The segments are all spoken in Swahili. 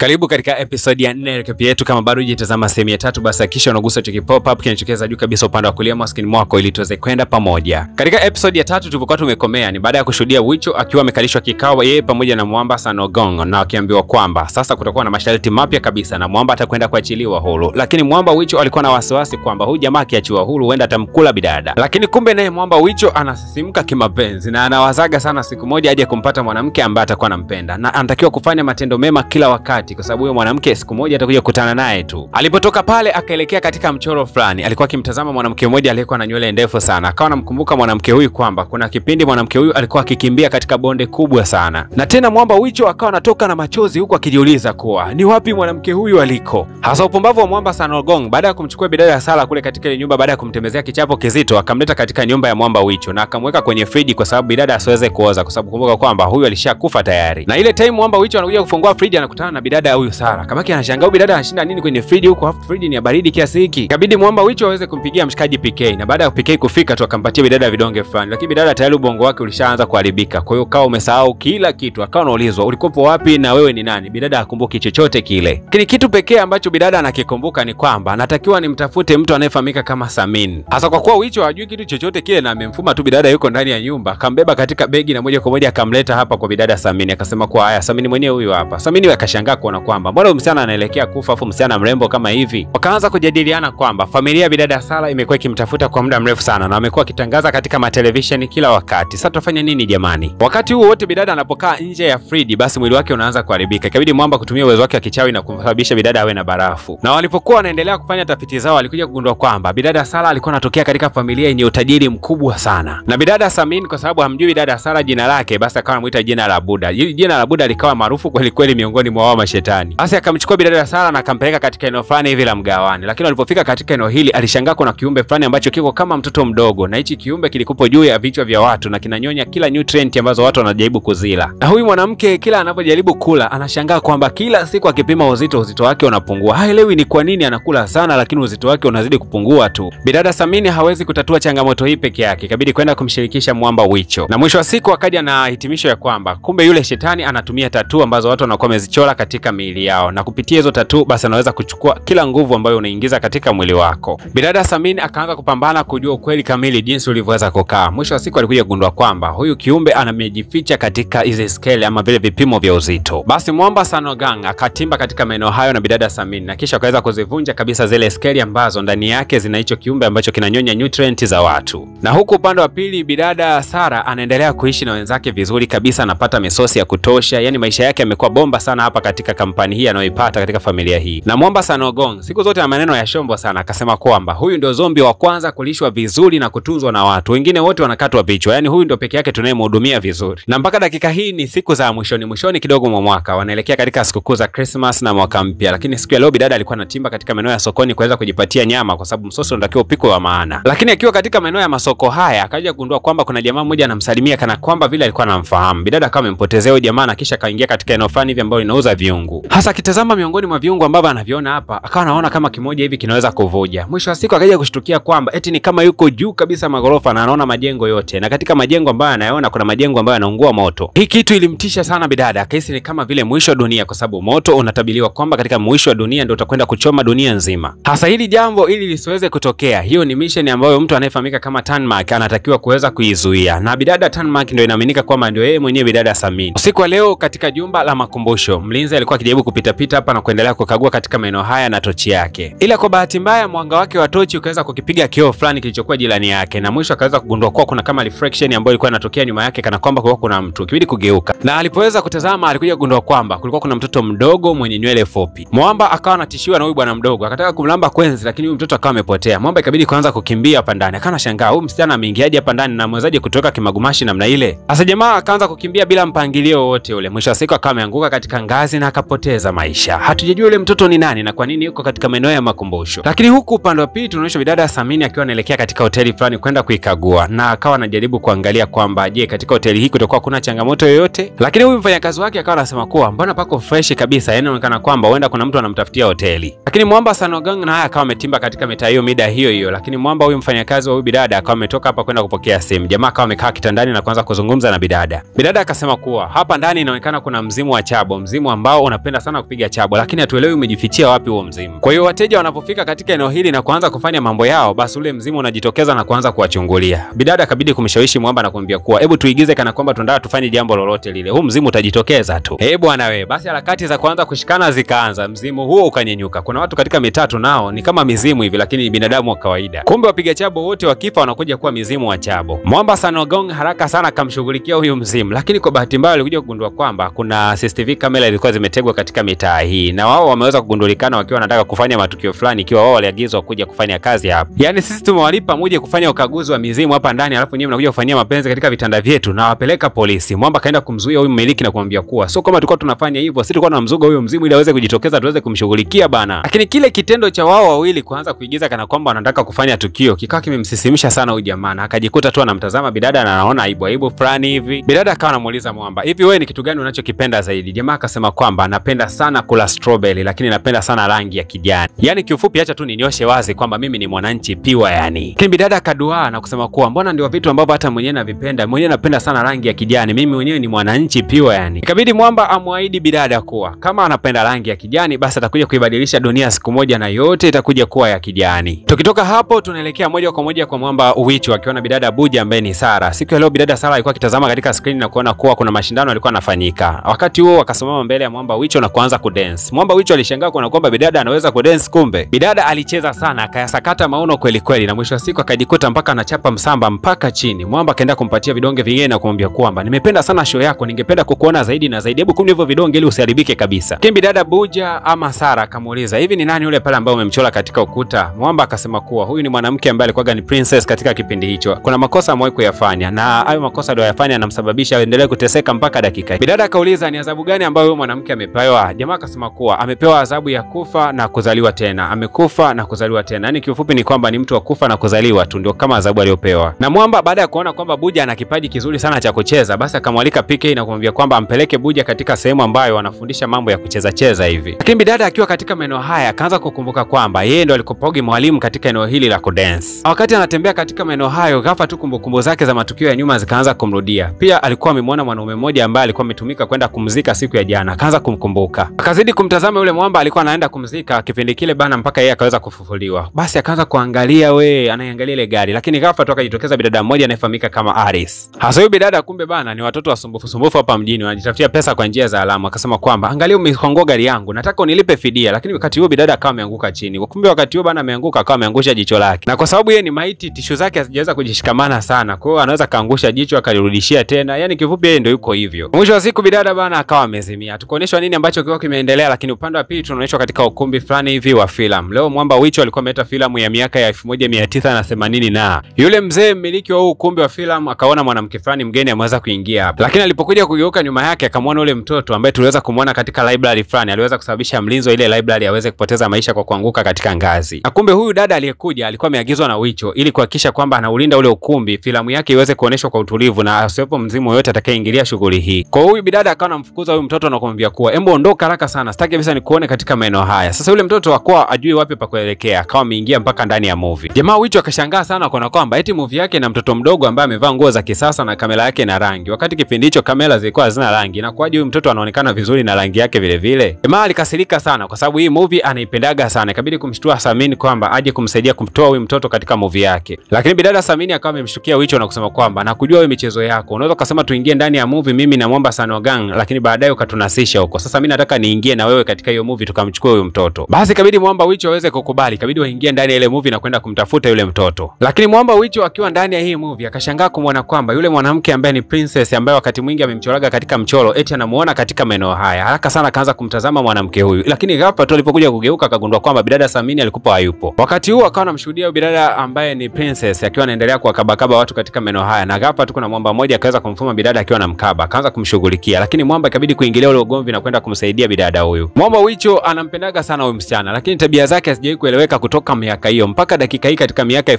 Karibu katika episode ya 4 recap yetu. Kama bado hujitazama sehemu ya 3, basi hakikisha unagusa cheki pop up kinachokeza juu kabisa upande wa kulia maskini mwako ili tuweze kwenda pamoja. Katika episode ya 3 tulikuwa tumekomea ni baada ya kushuhudia Wicho akiwa amekalishwa kikao yeye pamoja na Mwamba Sanogong, na akiambiwa kwamba sasa kutakuwa na masharti mapya kabisa na Mwamba atakwenda kuachiliwa huru. Lakini Mwamba Wicho alikuwa na wasiwasi kwamba huyu jamaa akiachiwa huru huenda atamkula bidada. Lakini kumbe naye Mwamba Wicho anasisimka kimapenzi na anawazaga sana siku moja aje kumpata mwanamke ambaye atakuwa anampenda na anatakiwa kufanya matendo mema kila wakati, kwa sababu huyo mwanamke siku moja atakuja kukutana naye tu. Alipotoka pale akaelekea katika mchoro fulani, alikuwa akimtazama mwanamke mmoja aliyekuwa na nywele ndefu sana. Akawa anamkumbuka mwanamke huyu kwamba kuna kipindi mwanamke huyu alikuwa akikimbia katika bonde kubwa sana. Na tena Mwamba Wicho akawa anatoka na machozi huku akijiuliza kuwa ni wapi mwanamke huyu aliko. Hasa upumbavu wa Mwamba Sanogong, baada ya kumchukua bidada ya Sala kule katika ile nyumba, baada ya kumtembezea kichapo kizito, akamleta katika nyumba ya Mwamba Wicho na akamweka kwenye friji kwa sababu bidada asiweze kuoza, kwa sababu kumbuka kwamba huyu alishakufa tayari. Na ile time Mwamba Wicho anakuja kufungua friji anakutana na bidada huyu Sala. Kabaki anashangaa bidada anashinda nini kwenye friji huko, hafu friji ni ya baridi kiasi hiki. Ikabidi Mwamba Wicho aweze kumpigia mshikaji PK, na baada ya PK kufika tu akampatia bidada vidonge fulani, lakini bidada tayari ubongo wake ulishaanza kuharibika. Kwa hiyo kawa umesahau kila kitu. Akawa anaulizwa ulikopo wapi na wewe ni nani? Bidada hakumbuki chochote kile. Lakini kitu pekee ambacho bidada anakikumbuka ni kwamba anatakiwa nimtafute mtu anayefahamika kama Samin. Hasa kwa kuwa Wicho hajui kitu chochote kile na amemfuma tu bidada yuko ndani ya nyumba, akambeba katika begi na moja kwa moja akamleta hapa kwa bidada Samin. Akasema kwa haya, Samin mwenyewe huyu hapa. Samin akashangaa kuona kwamba mbona msichana anaelekea kufa afu msichana mrembo kama hivi. Wakaanza kujadiliana kwamba familia ya bidada Sala imekuwa ikimtafuta kwa muda mrefu sana na amekuwa akitangaza katika matelevisheni kila wakati. Sasa tutafanya nini jamani? Wakati huo wote bidada anapokaa nje ya friji, basi mwili wake unaanza kuharibika. Ikabidi Mwamba kutumia uwezo wake wa kichawi na kumsababisha bidada awe na barafu. Na walipokuwa wanaendelea kufanya tafiti zao, walikuja kugundua kwamba bidada Sala alikuwa anatokea katika familia yenye utajiri mkubwa sana. Na bidada Samin, kwa sababu hamjui bidada Sala jina lake, basi akawa anamuita jina la Buda. Jina la Buda likawa maarufu kweli kweli miongoni mwa wao mashetani. Basi akamchukua bidada Sala na akampeleka katika eneo fulani hivi la mgawani. Lakini walipofika katika eneo hili alishangaa kuna kiumbe fulani ambacho kiko kama mtoto mdogo, na hichi kiumbe kilikupo juu ya vichwa vya watu na kinanyonya kila nutrient ambazo watu wanajaribu kuzila. Na huyu mwanamke kila anapojaribu kula anashangaa kwamba kila siku akipima uzito wake unapungua. Haelewi ni kwa nini anakula sana lakini uzito wake unazidi kupungua tu. Bidada Samini hawezi kutatua changamoto hii peke yake, ikabidi kwenda kumshirikisha Mwamba Wicho. Na mwisho wa siku akaja na hitimisho ya kwamba kumbe yule shetani anatumia tattoo ambazo watu wanakuwa wamezichora katika miili yao, na kupitia hizo tattoo basi anaweza kuchukua kila nguvu ambayo unaingiza katika mwili wako. Bidada Samini akaanza kupambana kujua ukweli kamili jinsi ulivyoweza kukaa. Mwisho wa siku alikuja kugundua kwamba huyu kiumbe anamejificha katika hizo scale ama vile vipimo vya uzito. Basi Mwamba Sanogong akatimba katika maeneo hayo na bidada Samini, na kisha akaweza kuzivunja kabisa zile scale ambazo ndani yake zina hicho kiumbe ambacho kinanyonya nutrient za watu. Na huku upande wa pili bidada Sara anaendelea kuishi na wenzake vizuri kabisa, anapata misosi ya kutosha. Yani maisha yake yamekuwa bomba sana hapa katika kampani hii anayoipata katika familia hii. Na Mwamba Sanogong siku zote na maneno ya shombo sana, akasema kwamba huyu ndio zombi wa kwanza kulishwa vizuri na kutunzwa na watu. Wengine wote wanakatwa vichwa. Yani huyu ndio peke yake tunayemhudumia vizuri. Na mpaka dakika hii ni siku za mwishoni kidogo mwa mwaka. Wanaelekea katika sikukuu za Christmas na mwaka mpya. Lakini siku ya leo bidada alikuwa anatimba katika maeneo ya sokoni kuweza kujipatia nyama, kwa sababu msosi unatakiwa upikwe wa maana. Lakini akiwa katika maeneo ya masoko haya akaja kugundua kwamba kuna jamaa mmoja anamsalimia kana kwamba vile alikuwa anamfahamu. Bidada kama amempotezea huyo jamaa na kisha kaingia katika eneo fulani hivi ambalo linauza viungu. Hasa akitazama miongoni mwa viungu ambavyo anaviona hapa, akawa anaona kama kimoja hivi kinaweza kuvuja. Mwisho wa siku akaja kushtukia kwamba eti ni kama yuko juu kabisa magorofa na anaona majengo yote, na katika majengo ambayo anayaona kuna majengo ambayo yanaungua moto. Hii kitu ilimtisha sana bidada, akahisi ni kama vile mwisho wa dunia, kwa sababu moto unatabiliwa kwamba katika mwisho wa dunia ndio utakwenda kuchoma dunia nzima. Hasa hili jambo ili lisiweze kutokea, hiyo ni mission ambayo mtu anayefahamika kama Tanmark anatakiwa kuweza kuizuia. Na bidada Tanmark ndio inaaminika kwamba ndio yeye mwenyewe bidada Samin. Usiku wa leo katika jumba la makumbusho, mlinzi alikuwa akijaribu kupita hapa na kuendelea kukagua katika maeneo haya na tochi yake. Ila kwa bahati mbaya mwanga wake wa tochi ukaweza kukipiga kioo fulani kilichokuwa jirani yake, na mwisho akaweza kugundua kuwa kuna kama reflection ambayo ilikuwa inatokea nyuma yake kana kwamba kulikuwa kuna mtu. Kibidi kugeuka. Na alipoweza kutazama alikuja kugundua kwamba kulikuwa kuna mtoto mdogo mwenye nywele fupi. Mwamba akawa anatishiwa na huyu bwana mdogo, akataka kumlamba kwenzi lakini huyu mtoto akawa amepotea. Mwamba ikabidi kuanza kukimbia hapa ndani. Akawa anashangaa huyu msichana ameingiaje hapa ndani na mwezaje kutoka kimagumashi namna ile. Sasa jamaa akaanza kukimbia bila mpangilio wote ule. Mwisho wa siku akawa ameanguka katika ngazi na akapoteza maisha. Hatujajua yule mtoto ni nani na kwa nini yuko katika maeneo ya makumbusho. Lakini huku upande wa pili tunaonyesha bidada Samini akiwa anaelekea katika hoteli fulani kwenda kuikagua, na akawa anajaribu kuangalia kwamba je, katika hoteli hii kutakuwa kuna changamoto yoyote. Lakini huyu mfanyakazi wake akawa anasema kuwa mbona pako fresh kabisa, yani inaonekana kwamba huenda kuna mtu anamtafutia hoteli. Lakini Mwamba Sanogong naye akawa ametimba katika mitaa hiyo mida hiyo. Lakini Mwamba huyu mfanyakazi wa huyu bidada akawa ametoka hapa kwenda kupokea simu. Jamaa akawa amekaa kitandani na kuanza kuzungumza na bidada. Bidada akasema kuwa hapa ndani inaonekana kuna mzimu wa Chabo, mzimu ambao unapenda sana kupiga chabo, lakini hatuelewi umejifichia wapi huo mzimu. Kwa hiyo wateja wanapofika katika eneo hili na kuanza kufanya mambo yao, basi ule mzimu unajitokeza na kuanza kuwachungulia. Bidada akabidi kumshawishi mwamba na kumwambia kuwa hebu tuigize kana kwamba tunataka tufanye jambo lolote lile, huu mzimu utajitokeza tu. Bwana wewe. Basi harakati za kuanza kushikana zikaanza, mzimu huo ukanyenyuka. Kuna watu katika mitatu nao ni kama mizimu hivi, lakini binadamu wa kawaida. Kumbe wapiga chabo wote wakifa wanakuja kuwa mizimu wa chabo. Mwamba Sanogong haraka sana akamshughulikia huyu mzimu, lakini kwa bahati mbaya alikuja kugundua kwamba kuna CCTV kamera zilikuwa zimetegwa katika mitaa hii, na wao wameweza kugundulikana wakiwa wanataka kufanya matukio fulani, ikiwa wao waliagizwa kuja kufanya kazi hapa. Yaani sisi tumewalipa muje kufanya ukaguzi wa mizimu hapa ndani, alafu nyinyi mnakuja kufanyia mapenzi katika vitanda vyetu na wapeleka polisi. Mwamba kaenda kumzuia huyu mmiliki na kumwambia kuwa sio kama tulikuwa tunafanya hivyo, sisi tulikuwa tunamzuga huyo mzimu ili aweze kujitokeza tuweze kumshughulikia bana. Lakini kile kitendo cha wao wawili kuanza kuigiza kana kwamba wanataka kufanya tukio kikawa kimemsisimisha sana huyu jamaa, na akajikuta tu anamtazama bidada na anaona aibu fulani hivi. Bidada akawa anamuuliza Mwamba, hivi wewe ni kitu gani unachokipenda zaidi? Jamaa akasema kwamba napenda sana kula strawberry, lakini napenda sana rangi ya kijani. Yaani kiufupi acha tu ninyoshe wazi kwamba mimi ni mwananchi piwa yani. Lakini bidada akaduaa na kusema kuwa mbona ndio vitu ambavyo hata mwenyewe navipenda, mwenyewe napenda sana rangi ya kijani, mimi mwenyewe ni mwananchi piwa yani. Ikabidi Mwamba amwahidi bidada kuwa kama anapenda rangi ya kijani basi atakuja kuibadilisha dunia siku moja na yote itakuja kuwa ya kijani. Tukitoka hapo tunaelekea moja kwa moja kwa Mwamba Uwicho akiona bidada Buja ambaye ni Sara. Siku ya leo bidada Sara alikuwa akitazama katika screen na kuona kuwa kuna mashindano yalikuwa yanafanyika. Wakati huo akasimama mbele ya Mwamba Uwicho na kuanza kudance. Mwamba Uwicho alishangaa kuona kwamba bidada anaweza kudance, kumbe bidada alicheza sana, akayasakata mauno kweli kweli, na mwisho wa siku akajikuta mpaka anachapa msamba mpaka chini. Mwamba akaenda kumpatia vidonge vingine na kumwambia kwamba nimependa sana show yako, ningependa kukuona zaidi na zaidi, hebu kumbe hivyo vidonge ili usiharibike kabisa. Kimbi bidada Buja ama Sara akamuuliza, hivi ni nani yule pale ambaye umemchora katika ukuta? Mwamba akasema kuwa huyu ni mwanamke ambaye alikuwa ni princess katika kipindi hicho. Kuna makosa amewahi kuyafanya na hayo makosa ndio yafanya anamsababisha aendelee kuteseka mpaka dakika hii. Bidada akauliza ni adhabu gani ambayo huyo mwanamke amepewa? Jamaa akasema kuwa amepewa adhabu ya kufa na kuzaliwa tena. Amekufa na kuzaliwa tena. Yaani kiufupi ni kwamba ni mtu wa kufa na kuzaliwa tu, ndio kama adhabu aliyopewa. Na Mwamba baada ya kuona kwamba Buja ana kipaji kizuri sana cha kucheza, basi akamwalika PK na kumwambia kwamba ampeleke Buja katika sehemu ambayo wanafundisha mambo ya kucheza cheza hivi. Lakini bidada akiwa katika maeneo haya akaanza kukumbuka kwamba yeye ndo alikopogi mwalimu katika eneo hili la kudance. Wakati anatembea katika maeneo hayo, ghafla tu kumbukumbu zake za matukio ya nyuma zikaanza kumrudia. Pia alikuwa amemwona mwanaume mmoja ambaye alikuwa ametumika kwenda kumzika siku ya jana, akaanza kumkumbuka. Akazidi kumtazama yule Mwamba alikuwa anaenda kumzika kipindi kile bana mpaka yeye akaweza kufufuliwa. Basi akaanza kuangalia anaangalia ile gari, lakini ghafla tu akajitokeza bidada mmoja anayefahamika kama Aris. Hasa huyu bidada kumbe bana ni watoto wasumbufu hapa mjini wanajitafutia pesa kwa njia za alamu. Akasema kwamba angalia umekongoa gari yangu, nataka unilipe fidia. Lakini wakati huo bidada akawa ameanguka chini. Kumbe wakati huo bana ameanguka akawa ameangusha jicho lake. Na kwa sababu yeye ni maiti, tishu zake hazijaweza kujishikamana sana. Kwa hiyo anaweza kaangusha jicho akalirudishia tena. Yaani kifupi yeye ndio yuko hivyo. Mwisho wa siku bidada bana akawa amezimia. Tukaonyeshwa nini ambacho kilikuwa kimeendelea, lakini upande wa pili tunaonyeshwa katika ukumbi fulani hivi wa filamu. Leo Mwamba Uwicho alikuwa ameleta filamu ya miaka ya 1980 na yule mzee mmiliki wa huu ukumbi wa filamu akaona mwanamke fulani mgeni ameweza kuingia hapa. Lakini alipokuja kugeuka nyuma yake akamwona yule mtoto ambaye tuliweza kumwona katika library fulani. Aliweza kusababisha mlinzi wa ile library aweze kupoteza maisha kwa kuanguka katika ngazi. Na kumbe huyu dada aliyekuja alikuwa ameagizwa na Uwicho ili kuhakikisha kwamba anaulinda ule ukumbi, filamu yake iweze kuoneshwa kwa utulivu na asiwepo mzimu yoyote atakayeingilia shughuli hii. Kwa huyu bidada akawa anamfukuza huyu mtoto na kumwambia kuwa embo ondoka haraka sana, sitaki kabisa nikuone katika maeneo haya. Sasa yule mtoto akawa ajui wapi pa kuelekea, akawa ameingia mpaka ndani ya movie. Jamaa Uwicho akashangaa sana kuona kwamba eti movie yake na mtoto mdogo ambaye amevaa nguo za kisasa na kamera yake ina rangi, wakati kipindi hicho kamera zilikuwa hazina rangi. Na kwaje huyu mtoto anaonekana vizuri na rangi yake vile vile? Jamaa alikasirika sana kwa sababu hii movie anaipendaga sana. Ikabidi kumshtua Samini kwamba aje kumsaidia kumtoa huyu mtoto katika movie yake. Lakini bidada Samini akawa amemshukia Uwicho na kusema kwamba nakujua wewe michezo yako, unaweza kusema tuingie ndani ya movie mimi na Mwamba Sanogang, lakini baadaye ukatunasisha huko. Sasa mimi nataka niingie na wewe katika hiyo movie tukamchukua huyu mtoto. Basi ikabidi Mwamba Uwicho aweze kukubali, ikabidi waingie ndani ya ile movie na kwenda kumtafuta yule mtoto. Lakini Mwamba Uwicho akiwa ndani ya hii movie akashangaa kumwona kwamba yule mwanamke ambaye ni princess ambaye wakati mwingi amemchoraga katika mchoro eti anamuona katika maeneo haya. Haraka sana akaanza kumtazama mwanamke huyu. Lakini ghafla tu alipokuja kugeuka akagundua kwamba bidada Samini alikuwa hayupo. Wakati huo akawa anamshuhudia bidada ambaye ni princess akiwa anaendelea kuwakabakaba watu katika maeneo haya. Na ghafla tu kuna Mwamba mmoja akaweza kumfuma bidada akiwa anamkaba, akaanza kumshughulikia. Lakini Mwamba ikabidi kuingilia ule ugomvi na kwenda kumsaidia bidada huyu. Mwamba Uwicho anampendaga sana huyu msichana, lakini tabia zake hazijawahi kueleweka kutoka miaka hiyo mpaka dakika hii katika miaka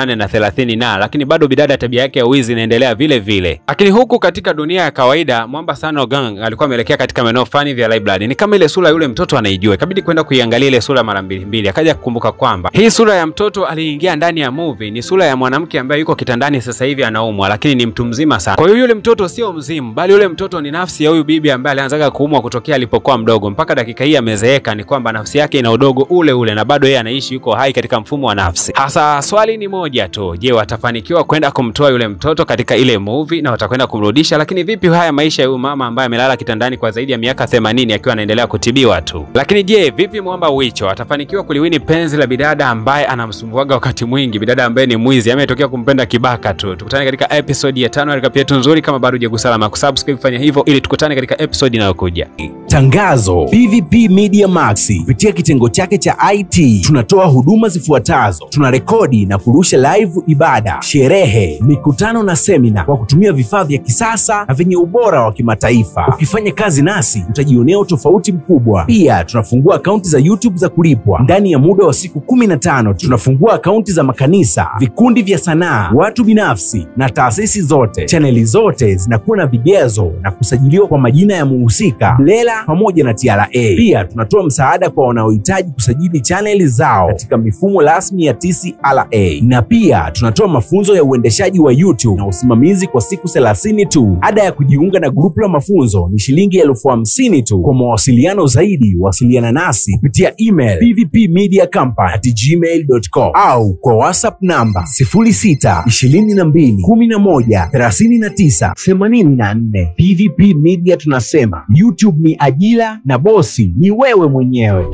1830 na lakini bado bidada tabia yake ya wizi inaendelea vile vile. Lakini huku katika dunia ya kawaida Mwamba Sanogang alikuwa ameelekea katika maeneo fulani vya library. Ni kama ile sura yule mtoto anaijua. Ikabidi kwenda kuiangalia ile sura mara mbili. Akaja kukumbuka kwamba hii sura ya mtoto aliingia ndani ya movie ni sura ya mwanamke ambaye yuko kitandani sasa hivi anaumwa, lakini ni mtu mzima sana. Kwa hiyo yule mtoto sio mzimu, bali yule mtoto ni nafsi ya huyu bibi ambaye alianzaga kuumwa kutokea alipokuwa mdogo mpaka dakika hii amezeeka ni kwamba nafsi yake ina udogo ule ule na bado yeye anaishi yuko hai katika mfumo wa nafsi. Hasa swali ni moja tu, je, watafanikiwa kwenda kumtoa yule mtoto katika ile movie na watakwenda kumrudisha? Lakini vipi haya maisha ya huyu mama ambaye amelala kitandani kwa zaidi ya miaka 80 akiwa anaendelea kutibiwa tu? Lakini je, vipi mwamba Wicho atafanikiwa kuliwini penzi la bidada ambaye anamsumbuaga wakati mwingi, bidada ambaye ni mwizi, ametokea kumpenda kibaka tu? Tukutane katika episode ya 5 katika yetu nzuri. Kama bado hujagusa alama ya kusubscribe, fanya hivyo ili tukutane katika episode inayokuja. Tangazo: PVP Media Max kupitia kitengo chake cha IT tunatoa huduma zifuatazo: tunarekodi na kurusha live ibada, sherehe, mikutano na semina kwa kutumia vifaa vya kisasa na vyenye ubora wa kimataifa. Ukifanya kazi nasi utajionea utofauti mkubwa. Pia tunafungua akaunti za YouTube za kulipwa ndani ya muda wa siku 15. Tunafungua akaunti za makanisa, vikundi vya sanaa, watu binafsi na taasisi zote. Chaneli zote zinakuwa na vigezo na kusajiliwa kwa majina ya muhusika, BRELA pamoja na TRA. Pia tunatoa msaada kwa wanaohitaji kusajili chaneli zao katika mifumo rasmi ya TCRA. Na pia tunatoa mafunzo ya uendeshaji wa YouTube na usimamizi kwa siku 30 tu. Ada ya kujiunga na grupu la mafunzo ni shilingi 50,000 tu. Kwa mawasiliano zaidi wasiliana nasi kupitia email pvpmediacompany@gmail.com au kwa WhatsApp namba 0622113984. PVP Media tunasema YouTube ni ajira na bosi ni wewe mwenyewe.